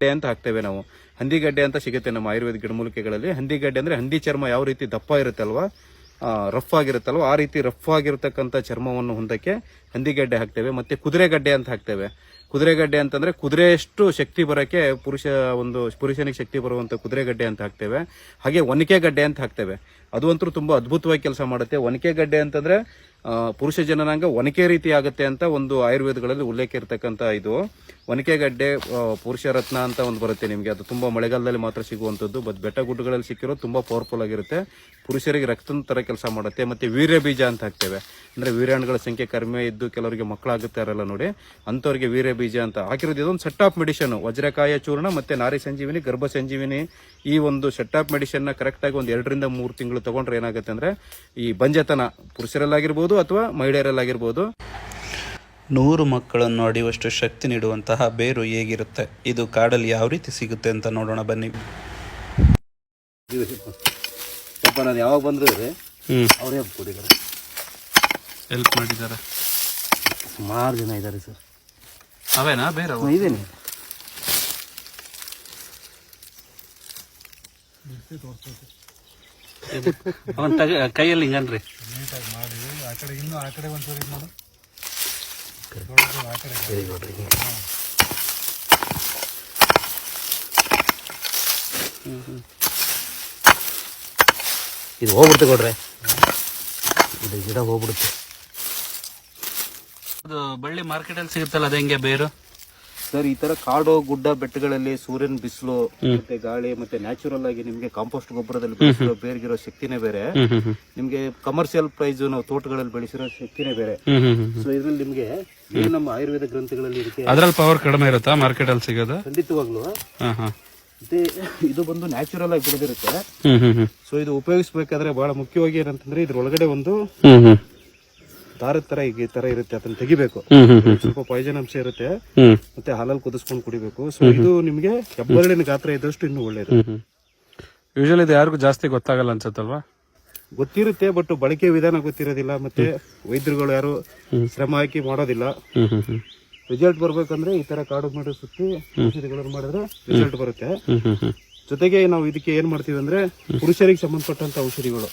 ಗಡ್ಡೆ ಅಂತ ಹಾಕ್ತೇವೆ ನಾವು. ಹಂದಿಗಡ್ಡೆ ಅಂತ ಸಿಗುತ್ತೆ ನಮ್ಮ ಆಯುರ್ವೇದ ಗಿಡಮೂಲಿಕೆಗಳಲ್ಲಿ. ಹಂದಿಗಡ್ಡೆ ಅಂದ್ರೆ ಹಂದಿ ಚರ್ಮ ಯಾವ ರೀತಿ ದಪ್ಪ ಇರುತ್ತಲ್ವಾ, ರಫ್ ಆಗಿರುತ್ತಲ್ವ, ಆ ರೀತಿ ರಫ್ ಆಗಿರತಕ್ಕಂಥ ಚರ್ಮವನ್ನು ಹೊಂದಕ್ಕೆ ಹಂದಿಗಡ್ಡೆ ಹಾಕ್ತೇವೆ. ಮತ್ತೆ ಕುದುರೆಗಡ್ಡೆ ಅಂತ ಹಾಕ್ತೇವೆ. ಕುದುರೆಗಡ್ಡೆ ಅಂತಂದ್ರೆ ಕುದುರೆಯಷ್ಟು ಶಕ್ತಿ ಬರೋಕ್ಕೆ ಪುರುಷನಿಗೆ ಶಕ್ತಿ ಬರುವಂತ ಕುದುರೆಗಡ್ಡೆ ಅಂತ ಹಾಕ್ತೇವೆ. ಹಾಗೆ ಒನಕೆಗಡ್ಡೆ ಅಂತ ಹಾಕ್ತೇವೆ. ಅದು ಅಂತೂ ತುಂಬಾ ಅದ್ಭುತವಾಗಿ ಕೆಲಸ ಮಾಡುತ್ತೆ. ಒನಕೆಗಡ್ಡೆ ಅಂತಂದ್ರೆ ಪುರುಷ ಜನನಾಂಗ ಒನಕೆ ರೀತಿ ಆಗುತ್ತೆ ಅಂತ ಒಂದು ಆಯುರ್ವೇದಗಳಲ್ಲಿ ಉಲ್ಲೇಖ ಇರತಕ್ಕಂಥ ಇದು. ಒನಕೆಗಡ್ಡೆ ಪುರುಷ ರತ್ನ ಅಂತ ಒಂದು ಬರುತ್ತೆ ನಿಮಗೆ. ಅದು ತುಂಬಾ ಮಳೆಗಾಲದಲ್ಲಿ ಮಾತ್ರ ಸಿಗುವಂಥದ್ದು. ಬೆಟ್ಟ ಗುಡ್ಡಗಳಲ್ಲಿ ಸಿಕ್ಕಿರೋದು ತುಂಬಾ ಪವರ್ಫುಲ್ ಆಗಿರುತ್ತೆ. ಪುರುಷರಿಗೆ ರಕ್ತದ ತರ ಕೆಲಸ ಮಾಡುತ್ತೆ. ಮತ್ತೆ ವೀರ್ಯ ಬೀಜ ಅಂತ ಹಾಕ್ತೇವೆ. ಅಂದ್ರೆ ವೀರ್ಯಾಣುಗಳ ಸಂಖ್ಯೆ ಕಡಿಮೆ ಇದ್ದು ಕೆಲವರಿಗೆ ಮಕ್ಕಳಾಗುತ್ತೆ ಇರಲ್ಲ ನೋಡಿ, ಅಂತವರಿಗೆ ವೀರ್ಯ ಬೀಜ ಅಂತ ಹಾಕಿರೋದು. ಇದೊಂದು ಸೆಟ್ ಆಫ್ ಮೆಡಿಷನ್. ವಜ್ರಕಾಯ ಚೂರ್ಣ ಮತ್ತೆ ನಾರಿ ಸಂಜೀವಿನಿ, ಗರ್ಭ ಸಂಜೀವಿನಿ, ಈ ಒಂದು ಸೆಟ್ ಆಫ್ ಮೆಡಿಷನ್ ನ ಕರೆಕ್ಟ್ ಆಗಿ ಒಂದು 2 ರಿಂದ 3 ತಿಂಗಳು ತಗೊಂಡ್ರೆ ಏನಾಗುತ್ತೆ ಅಂದ್ರೆ ಈ ಬಂಜತನ ಪುರುಷರಲ್ಲಾಗಿರ್ಬೋದು ಅಥವಾ ಮಹಿಳೆಯರಲ್ಲಾಗಿರ್ಬೋದು 100 ಮಕ್ಕಳನ್ನು ಅಡಿಯುವಷ್ಟು ಶಕ್ತಿ ನೀಡುವಂತಹ ಬೇರು ಹೇಗಿರುತ್ತೆ, ಇದು ಕಾಡಲ್ಲಿ ಯಾವ ರೀತಿ ಸಿಗುತ್ತೆ ಅಂತ ನೋಡೋಣ ಬನ್ನಿ. ಸ್ವಲ್ಪ ನಾನು ಯಾವಾಗ ಬಂದ್ರು ಅವರೇ ಕೊಟ್ಟಿದ್ದಾರೆ, ಹೆಲ್ಪ್ ಮಾಡಿದ್ದಾರೆ. ಸುಮಾರು ಜನ ಇದ್ದಾರೆ ಸರ್. ಅವೇನಾ ಬೇರೆ ಇದೇನೆ ಕೈಯಲ್ಲಿ ಹಿಂಗನ್ರಿ ಆ ಕಡೆ ಇನ್ನು ಆ ಕಡೆ ಒಂದ್ಸರಿ ನೋಡು. ಇದು ಹೋಗ್ಬಿಡುತ್ತೆ ಕೊಡ್ರೆ, ಇದು ಗಿಡ ಹೋಗ್ಬಿಡುತ್ತೆ. ಅದು ಬಳ್ಳಿ ಮಾರ್ಕೆಟ್ ಅಲ್ಲಿ ಸಿಗುತ್ತಲ್ಲ, ಅದು ಹೆಂಗೆ ಬೇರು ಸರ್? ಈ ತರ ಕಾಡು ಗುಡ್ಡ ಬೆಟ್ಟಗಳಲ್ಲಿ ಸೂರ್ಯನ ಬಿಸಿಲು ಮತ್ತೆ ಗಾಳಿ ಮತ್ತೆ ನ್ಯಾಚುರಲ್ ಆಗಿ ನಿಮ್ಗೆ ಕಾಂಪೋಸ್ಟ್ ಗೊಬ್ಬರದಲ್ಲಿ ಬೆಳೆಸಿರೋ ಬೇರ್ಗಿರೋ ಶಕ್ತಿನೇ ಬೇರೆ. ನಿಮ್ಗೆ ಕಮರ್ಷಿಯಲ್ ಪ್ರೈಸ್ ನಾವು ತೋಟಗಳಲ್ಲಿ ಬೆಳೆಸಿರೋ ಶಕ್ತಿನೇ ಬೇರೆ. ಸೊ ಇದ್ರಲ್ಲಿ ನಿಮ್ಗೆ ಏನು ನಮ್ಮ ಆಯುರ್ವೇದ ಗ್ರಂಥಗಳಲ್ಲಿ ಇರುತ್ತೆ, ಅದ್ರಲ್ಲಿ ಪವರ್ ಕಡಿಮೆ ಇರುತ್ತಾ ಮಾರ್ಕೆಟ್ ಅಲ್ಲಿ ಸಿಗೋದು? ಖಂಡಿತವಾಗ್ಲು. ಮತ್ತೆ ಇದು ಬಂದು ನ್ಯಾಚುರಲ್ ಆಗಿ ಬೆಳೆದಿರುತ್ತೆ. ಸೊ ಇದು ಉಪಯೋಗಿಸಬೇಕಾದ್ರೆ ಬಹಳ ಮುಖ್ಯವಾಗಿ ಏನಂತಂದ್ರೆ ಇದ್ರೊಳಗಡೆ ಒಂದು ದಾರದ ತರ ಈ ತರ ಇರುತ್ತೆ, ಅದನ್ನ ತೆಗಿಬೇಕು. ಸ್ವಲ್ಪ ಪಾಯ್ಸನ್ ಅಂಶ ಇರುತ್ತೆ. ಮತ್ತೆ ಹಾಲಲ್ಲಿ ಕುದಿಸ್ಕೊಂಡು ಕುಡಿಬೇಕು. ಸೊ ಇದು ನಿಮ್ಗೆ ಹೆಬ್ಬರಳಿನ ಗಾತ್ರ ಇದ್ದಷ್ಟು ಇನ್ನು ಒಳ್ಳೇದು. ಯೂಶಲಿ ಇದು ಯಾರಿಗೂ ಜಾಸ್ತಿ ಗೊತ್ತಾಗಲ್ಲ ಅನ್ಸುತ್ತಲ್ವಾ? ಗೊತ್ತಿರುತ್ತೆ, ಬಟ್ ಬಳಕೆ ವಿಧಾನ ಗೊತ್ತಿರೋದಿಲ್ಲ. ಮತ್ತೆ ವೈದ್ಯರುಗಳು ಯಾರು ಶ್ರಮ ಹಾಕಿ ಮಾಡೋದಿಲ್ಲ. ರಿಸಲ್ಟ್ ಬರ್ಬೇಕಂದ್ರೆ ಈ ತರ ಕಾಡು ಮಾಡಿ ಸುತ್ತಿ ಔಷಧಿಗಳನ್ನು ಮಾಡಿದ್ರೆ ರಿಸಲ್ಟ್ ಬರುತ್ತೆ. ಜೊತೆಗೆ ನಾವು ಇದಕ್ಕೆ ಏನ್ ಮಾಡ್ತೀವಿ ಅಂದ್ರೆ ಪುರುಷರಿಗೆ ಸಂಬಂಧಪಟ್ಟಂತ ಔಷಧಿಗಳು.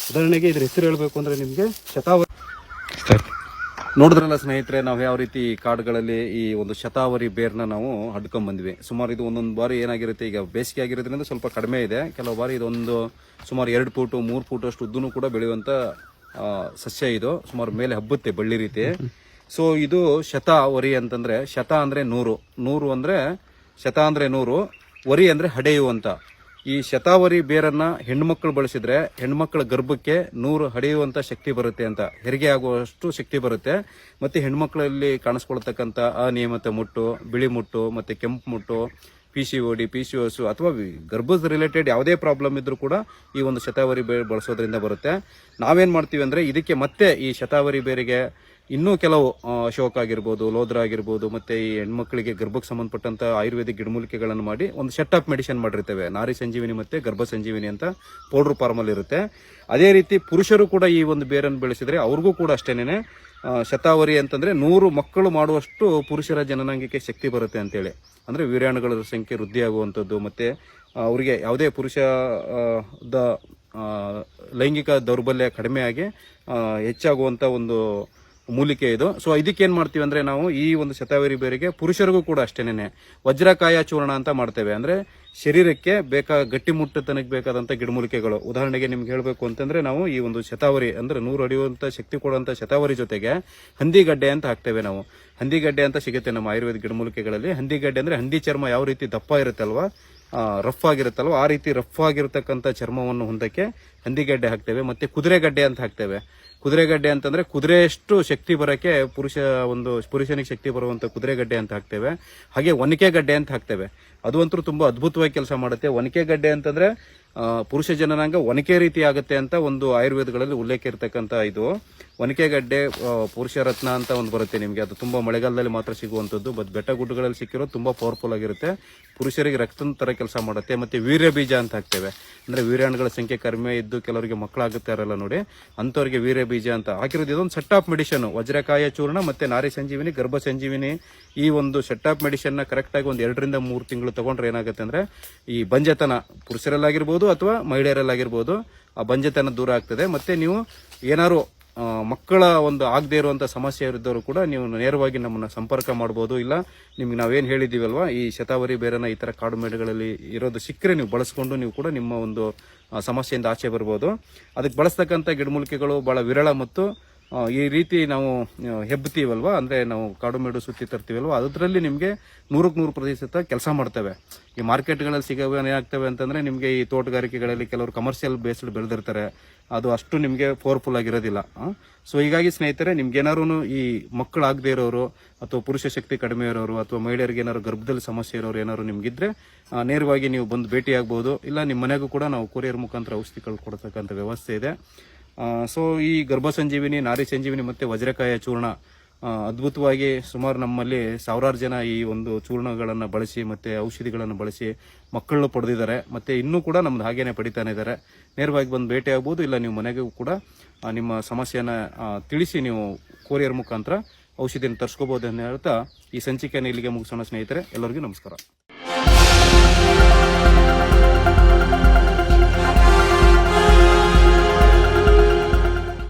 ಉದಾಹರಣೆಗೆ ಇದ್ರ ಹೆಸರು ಹೇಳ್ಬೇಕು ಅಂದ್ರೆ ನಿಮ್ಗೆ ಶತಾವರಿ. ನೋಡಿದ್ರಲ್ಲ ಸ್ನೇಹಿತರೆ, ನಾವು ಯಾವ ರೀತಿ ಕಾಡುಗಳಲ್ಲಿ ಈ ಒಂದು ಶತಾವರಿ ಬೇರ್ನ ನಾವು ಹಡ್ಕೊಂಡ್ ಬಂದ್ವಿ. ಸುಮಾರು ಇದು ಒಂದೊಂದು ಬಾರಿ ಏನಾಗಿರುತ್ತೆ, ಈಗ ಬೇಸಿಗೆ ಆಗಿರೋದ್ರಿಂದ ಸ್ವಲ್ಪ ಕಡಿಮೆ ಇದೆ. ಕೆಲವು ಬಾರಿ ಇದೊಂದು ಸುಮಾರು 2 ಫೂಟು 3 ಫೂಟ್ ಅಷ್ಟು ಉದ್ದನು ಕೂಡ ಬೆಳೆಯುವಂತ ಸಸ್ಯ. ಇದು ಸುಮಾರು ಮೇಲೆ ಹಬ್ಬುತ್ತೆ ಬಳ್ಳಿ ರೀತಿ. ಸೊ ಇದು ಶತಾವರಿ ಅಂತಂದ್ರೆ, ಶತ ಅಂದ್ರೆ 100, 100 ಅಂದ್ರೆ ಶತ ಅಂದ್ರೆ 100, ವರಿ ಅಂದ್ರೆ ಹಡೆಯು ಅಂತ. ಈ ಶತಾವರಿ ಬೇರನ್ನ ಹೆಣ್ಮಕ್ಳು ಬಳಸಿದ್ರೆ ಹೆಣ್ಮಕ್ಳ ಗರ್ಭಕ್ಕೆ 100 ಹಡೆಯುವಂತ ಶಕ್ತಿ ಬರುತ್ತೆ ಅಂತ, ಹೆರಿಗೆ ಆಗುವಷ್ಟು ಶಕ್ತಿ ಬರುತ್ತೆ. ಮತ್ತೆ ಹೆಣ್ಮಕ್ಳಲ್ಲಿ ಕಾಣಿಸ್ಕೊಳ್ತಕ್ಕಂಥ ಅನಿಯಮಿತ ಮುಟ್ಟು, ಬಿಳಿ ಮುಟ್ಟು, ಮತ್ತೆ ಕೆಂಪು ಮುಟ್ಟು, PCOD, PCOS ಅಥವಾ ಗರ್ಭದ ರಿಲೇಟೆಡ್ ಯಾವುದೇ ಪ್ರಾಬ್ಲಮ್ ಇದ್ರೂ ಕೂಡ ಈ ಒಂದು ಶತಾವರಿ ಬೇರೆ ಬಳಸೋದ್ರಿಂದ ಬರುತ್ತೆ. ನಾವೇನ್ ಮಾಡ್ತೀವಿ ಅಂದ್ರೆ ಇದಕ್ಕೆ ಮತ್ತೆ ಈ ಶತಾವರಿ ಬೇರಿಗೆ ಇನ್ನೂ ಕೆಲವು ಅಶೋಕ ಆಗಿರ್ಬೋದು, ಲೋದ್ರ ಆಗಿರ್ಬೋದು, ಮತ್ತೆ ಈ ಹೆಣ್ಮಕ್ಳಿಗೆ ಗರ್ಭಕ್ಕೆ ಸಂಬಂಧಪಟ್ಟಂತ ಆಯುರ್ವೇದಿಕ್ ಗಿಡಮೂಲಿಕೆಗಳನ್ನು ಮಾಡಿ ಒಂದು ಸೆಟ್ ಆಫ್ ಮೆಡಿಸಿನ್ ಮಾಡಿರ್ತೇವೆ. ನಾರಿ ಸಂಜೀವಿನಿ ಮತ್ತೆ ಗರ್ಭ ಸಂಜೀವಿನಿ ಅಂತ ಪೌಡರ್ ಫಾರ್ಮಲ್ಲಿ ಇರುತ್ತೆ. ಅದೇ ರೀತಿ ಪುರುಷರು ಕೂಡ ಈ ಒಂದು ಬೇರನ್ನು ಬೆಳೆಸಿದ್ರೆ ಅವ್ರಿಗೂ ಕೂಡ ಅಷ್ಟೇನೆ ಶತಾವರಿ ಅಂತಂದ್ರೆ 100 ಮಕ್ಕಳು ಮಾಡುವಷ್ಟು ಪುರುಷರ ಜನನಾಂಗಕ್ಕೆ ಶಕ್ತಿ ಬರುತ್ತೆ ಅಂತೇಳಿ. ಅಂದ್ರೆ ವೀರ್ಯಾಣುಗಳ ಸಂಖ್ಯೆ ವೃದ್ಧಿ ಆಗುವಂಥದ್ದು, ಮತ್ತೆ ಅವರಿಗೆ ಯಾವುದೇ ಪುರುಷದ ಲೈಂಗಿಕ ದೌರ್ಬಲ್ಯ ಕಡಿಮೆಯಾಗಿ ಹೆಚ್ಚಾಗುವಂತ ಒಂದು ಮೂಲಿಕೆ ಇದು. ಸೊ ಇದಕ್ಕೆ ಏನ್ ಮಾಡ್ತೀವಿ ಅಂದ್ರೆ ನಾವು ಈ ಒಂದು ಶತಾವರಿ ಬೇರಿಗೆ ಪುರುಷರಿಗೂ ಕೂಡ ಅಷ್ಟೇನೆ ವಜ್ರಕಾಯ ಚೂರ್ಣ ಅಂತ ಮಾಡ್ತೇವೆ. ಅಂದ್ರೆ ಶರೀರಕ್ಕೆ ಗಟ್ಟಿಮುಟ್ಟತನಕ್ಕೆ ಬೇಕಾದಂತ ಗಿಡಮೂಲಿಕೆಗಳು. ಉದಾಹರಣೆಗೆ ನಿಮ್ಗೆ ಹೇಳ್ಬೇಕು ಅಂತಂದ್ರೆ ನಾವು ಈ ಒಂದು ಶತಾವರಿ ಅಂದ್ರೆ 100 ಅಡಿಯುವಂತ ಶಕ್ತಿ ಕೊಡುವಂತ ಶತಾವರಿ ಜೊತೆಗೆ ಹಂದಿಗಡ್ಡೆ ಅಂತ ಹಾಕ್ತೇವೆ ನಾವು. ಹಂದಿಗಡ್ಡೆ ಅಂತ ಸಿಗುತ್ತೆ ನಮ್ಮ ಆಯುರ್ವೇದ ಗಿಡಮೂಲಿಕೆಗಳಲ್ಲಿ. ಹಂದಿಗಡ್ಡೆ ಅಂದ್ರೆ ಹಂದಿ ಚರ್ಮ ಯಾವ ರೀತಿ ದಪ್ಪ ಇರುತ್ತಲ್ವಾ, ರಫ್ ಆಗಿರುತ್ತಲ್ವ, ಆ ರೀತಿ ರಫ್ ಆಗಿರತಕ್ಕಂಥ ಚರ್ಮವನ್ನು ಹೊಂದಕ್ಕೆ ಹಂದಿಗಡ್ಡೆ ಹಾಕ್ತೇವೆ. ಮತ್ತೆ ಕುದುರೆಗಡ್ಡೆ ಅಂತ ಹಾಕ್ತೇವೆ. ಕುದುರೆಗಡ್ಡೆ ಅಂತಂದ್ರೆ ಕುದುರೆಯಷ್ಟು ಶಕ್ತಿ ಬರೋಕ್ಕೆ ಪುರುಷನಿಗೆ ಶಕ್ತಿ ಬರುವಂತ ಕುದುರೆಗಡ್ಡೆ ಅಂತ ಹಾಕ್ತೇವೆ. ಹಾಗೆ ಒನಕೆಗಡ್ಡೆ ಅಂತ ಹಾಕ್ತೇವೆ. ಅದು ಅಂತೂ ತುಂಬಾ ಅದ್ಭುತವಾಗಿ ಕೆಲಸ ಮಾಡುತ್ತೆ. ಒನಕೆಗಡ್ಡೆ ಅಂತಂದ್ರೆ ಪುರುಷ ಜನನಾಂಗ ಒನಕೆ ರೀತಿ ಆಗುತ್ತೆ ಅಂತ ಒಂದು ಆಯುರ್ವೇದಗಳಲ್ಲಿ ಉಲ್ಲೇಖ ಇರತಕ್ಕಂಥ ಇದು ಒನಕೆಗಡ್ಡೆ ಪುರುಷ ರತ್ನ ಅಂತ ಒಂದು ಬರುತ್ತೆ ನಿಮಗೆ. ಅದು ತುಂಬಾ ಮಳೆಗಾಲದಲ್ಲಿ ಮಾತ್ರ ಸಿಗುವಂಥದ್ದು. ಬಟ್ ಬೆಟ್ಟ ಗುಡ್ಡಗಳಲ್ಲಿ ಸಿಕ್ಕಿರೋದು ತುಂಬಾ ಪವರ್ಫುಲ್ ಆಗಿರುತ್ತೆ. ಪುರುಷರಿಗೆ ರಕ್ತದ ತರ ಕೆಲಸ ಮಾಡುತ್ತೆ. ಮತ್ತೆ ವೀರ್ಯ ಬೀಜ ಅಂತ ಹಾಕ್ತೇವೆ, ಅಂದ್ರೆ ವೀರ್ಯಾಣುಗಳ ಸಂಖ್ಯೆ ಕಡಿಮೆ ಇದ್ದು ಕೆಲವರಿಗೆ ಮಕ್ಕಳಾಗುತ್ತೆ ಇರಲ್ಲ ನೋಡಿ, ಅಂಥವ್ರಿಗೆ ವೀರ್ಯ ಬೀಜ ಅಂತ ಹಾಕಿರೋದು. ಇದೊಂದು ಸೆಟ್ ಆಫ್ ಮೆಡಿಷನ್, ವಜ್ರಕಾಯ ಚೂರ್ಣ ಮತ್ತೆ ನಾರಿ ಸಂಜೀವಿನಿ, ಗರ್ಭ ಸಂಜೀವಿನಿ. ಈ ಒಂದು ಸೆಟ್ ಆಫ್ ಮೆಡಿಷನ್ ನ ಕರೆಕ್ಟ್ ಆಗಿ ಒಂದು 2 ರಿಂದ 3 ತಿಂಗಳು ತಗೊಂಡ್ರೆ ಏನಾಗುತ್ತೆ ಅಂದ್ರೆ ಈ ಬಂಜತನ ಪುರುಷರಲ್ಲಾಗಿರ್ಬೋದು ಅಥವಾ ಮಹಿಳೆಯರಲ್ಲಾಗಿರ್ಬೋದು ಆ ಬಂಜತನ ದೂರ ಆಗ್ತದೆ. ಮತ್ತೆ ನೀವು ಏನಾದ್ರು ಮಕ್ಕಳ ಒಂದು ಆಗದೆ ಇರುವಂತ ಸಮಸ್ಯೆ ಇದ್ದವರು ಕೂಡ ನೀವು ನೇರವಾಗಿ ನಮ್ಮನ್ನ ಸಂಪರ್ಕ ಮಾಡಬಹುದು. ಇಲ್ಲ ನಿಮ್ಗೆ ನಾವೇನ್ ಹೇಳಿದೀವಲ್ವಾ, ಈ ಶತಾವರಿ ಬೇರನ ಈ ತರ ಕಾಡು ಮೇಡುಗಳಲ್ಲಿ ಇರೋದು ಸಿಕ್ಕರೆ ನೀವು ಬಳಸ್ಕೊಂಡು ನೀವು ಕೂಡ ನಿಮ್ಮ ಒಂದು ಸಮಸ್ಯೆಯಿಂದ ಆಚೆ ಬರ್ಬೋದು. ಅದಕ್ಕೆ ಬಳಸ್ತಕ್ಕಂಥ ಗಿಡಮೂಲಿಕೆಗಳು ಬಹಳ ವಿರಳ ಮತ್ತು ಈ ರೀತಿ ನಾವು ಹೆಬ್ತೀವಲ್ವಾ, ಅಂದ್ರೆ ನಾವು ಕಾಡು ಮೇಡು ಸುತ್ತಿ ತರ್ತೀವಲ್ವಾ, ಅದರಲ್ಲಿ ನಿಮಗೆ 100% ಕೆಲಸ ಮಾಡ್ತವೆ. ಈ ಮಾರ್ಕೆಟ್ಗಳಲ್ಲಿ ಸಿಗವೆ ಏನಾಗ್ತವೆ ಅಂತಂದ್ರೆ ನಿಮಗೆ ಈ ತೋಟಗಾರಿಕೆಗಳಲ್ಲಿ ಕೆಲವರು ಕಮರ್ಷಿಯಲ್ ಬೇಸ್ಡ್ ಬೆಳೆದಿರ್ತಾರೆ, ಅದು ಅಷ್ಟು ನಿಮಗೆ ಪವರ್ಫುಲ್ ಆಗಿರೋದಿಲ್ಲ. ಸೊ ಹೀಗಾಗಿ ಸ್ನೇಹಿತರೆ, ನಿಮ್ಗೆ ಏನಾದ್ರು ಈ ಮಕ್ಕಳಾಗದೇ ಇರೋರು ಅಥವಾ ಪುರುಷ ಶಕ್ತಿ ಕಡಿಮೆ ಇರೋರು ಅಥವಾ ಮಹಿಳೆಯರಿಗೆ ಏನಾದ್ರು ಗರ್ಭದಲ್ಲಿ ಸಮಸ್ಯೆ ಇರೋರು ಏನಾದ್ರು ನಿಮ್ಗಿದ್ರೆ ನೇರವಾಗಿ ನೀವು ಬಂದು ಭೇಟಿ ಆಗ್ಬಹುದು. ಇಲ್ಲ ನಿಮ್ಮ ಮನೆಗೂ ಕೂಡ ನಾವು ಕೊರಿಯರ್ ಮುಖಾಂತರ ಔಷಧಿಗಳು ಕೊಡತಕ್ಕಂಥ ವ್ಯವಸ್ಥೆ ಇದೆ. ಸೊ ಈ ಗರ್ಭ ಸಂಜೀವಿನಿ, ನಾರಿ ಸಂಜೀವಿನಿ ಮತ್ತೆ ವಜ್ರಕಾಯ ಚೂರ್ಣ ಅದ್ಭುತವಾಗಿ ಸುಮಾರು ನಮ್ಮಲ್ಲಿ 1000 ಜನ ಈ ಒಂದು ಚೂರ್ಣಗಳನ್ನು ಬಳಸಿ ಮತ್ತೆ ಔಷಧಿಗಳನ್ನು ಬಳಸಿ ಮಕ್ಕಳನ್ನು ಪಡೆದಿದ್ದಾರೆ. ಮತ್ತೆ ಇನ್ನೂ ಕೂಡ ನಮ್ದು ಹಾಗೇನೆ ಪಡಿತಾನೆ ಇದ್ದಾರೆ. ನೇರವಾಗಿ ಬಂದು ಭೇಟಿ ಆಗ್ಬೋದು. ಇಲ್ಲ ನೀವು ಮನೆಗೂ ಕೂಡ ನಿಮ್ಮ ಸಮಸ್ಯೆನ ತಿಳಿಸಿ ನೀವು ಕೊರಿಯರ್ ಮುಖಾಂತರ ಔಷಧಿಯನ್ನು ತರಿಸ್ಕೋಬಹುದು ಅಂತ ಹೇಳ್ತಾ ಈ ಸಂಚಿಕೆಯನ್ನು ಇಲ್ಲಿಗೆ ಮುಗಿಸೋಣ ಸ್ನೇಹಿತರೆ. ಎಲ್ಲರಿಗೂ ನಮಸ್ಕಾರ.